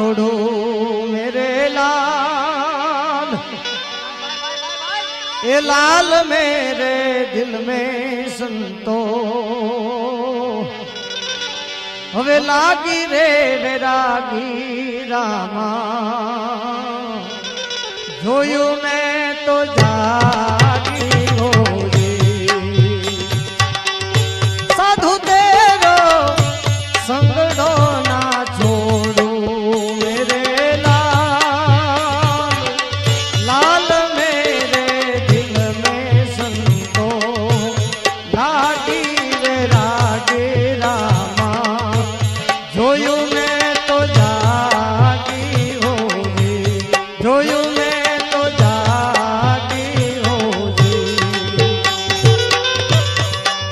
छोड़ो मेरे लाल, ये लाल मेरे दिल में संतो हवे लागी रे वैरागी रामा जोयू मैं तो जागी हो रे साधु तेरो संगड़ो ना छोड़ू मेरे लाल, लाल मेरे दिल में संतो लागी रे रामा